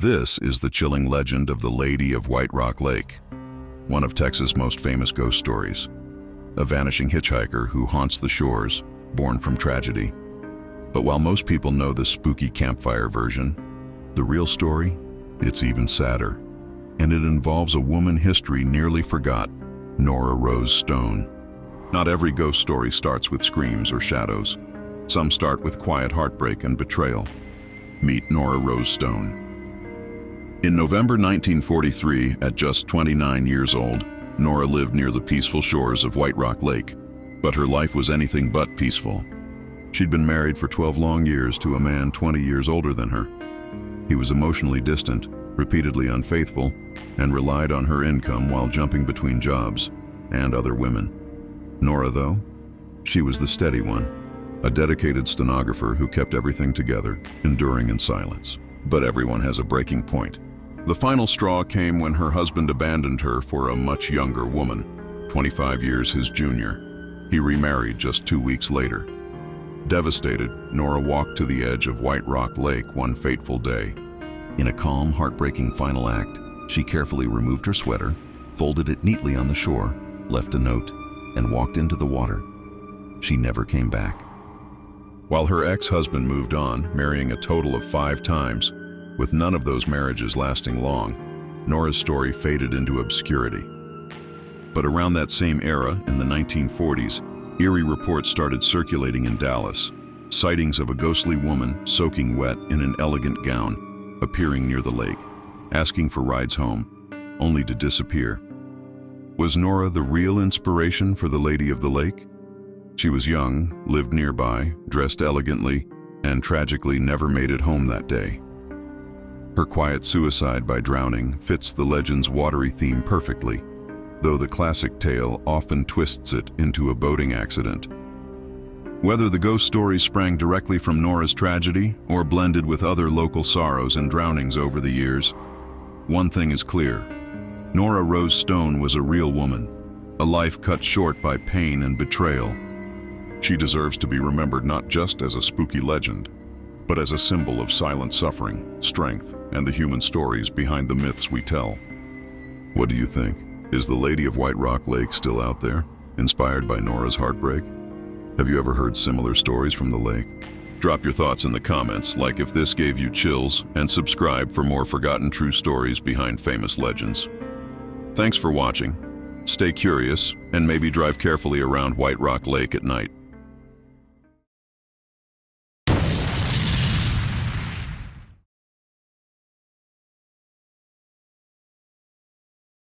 This is the chilling legend of the Lady of White Rock Lake, one of Texas' most famous ghost stories. A vanishing hitchhiker who haunts the shores, born from tragedy. But while most people know the spooky campfire version, the real story, it's even sadder. And it involves a woman history nearly forgot, Nora Rose Stone. Not every ghost story starts with screams or shadows. Some start with quiet heartbreak and betrayal. Meet Nora Rose Stone. In November 1943, at just 29 years old, Nora lived near the peaceful shores of White Rock Lake, but her life was anything but peaceful. She'd been married for 12 long years to a man 20 years older than her. He was emotionally distant, repeatedly unfaithful, and relied on her income while jumping between jobs and other women. Nora, though, she was the steady one, a dedicated stenographer who kept everything together, enduring in silence. But everyone has a breaking point. The final straw came when her husband abandoned her for a much younger woman, 25 years his junior. He remarried just 2 weeks later. Devastated, Nora walked to the edge of White Rock Lake one fateful day. In a calm, heartbreaking final act, she carefully removed her sweater, folded it neatly on the shore, left a note, and walked into the water. She never came back. While her ex-husband moved on, marrying a total of 5 times, with none of those marriages lasting long, Nora's story faded into obscurity. But around that same era, in the 1940s, eerie reports started circulating in Dallas, sightings of a ghostly woman soaking wet in an elegant gown, appearing near the lake, asking for rides home, only to disappear. Was Nora the real inspiration for the Lady of the Lake? She was young, lived nearby, dressed elegantly, and tragically never made it home that day. Her quiet suicide by drowning fits the legend's watery theme perfectly, though the classic tale often twists it into a boating accident. Whether the ghost story sprang directly from Nora's tragedy or blended with other local sorrows and drownings over the years, one thing is clear. Nora Rose Stone was a real woman, a life cut short by pain and betrayal. She deserves to be remembered not just as a spooky legend, but as a symbol of silent suffering, strength, and the human stories behind the myths we tell. What do you think? Is the Lady of White Rock Lake still out there, inspired by Nora's heartbreak? Have you ever heard similar stories from the lake? Drop your thoughts in the comments, like if this gave you chills, and subscribe for more forgotten true stories behind famous legends. Thanks for watching. Stay curious, and maybe drive carefully around White Rock Lake at night.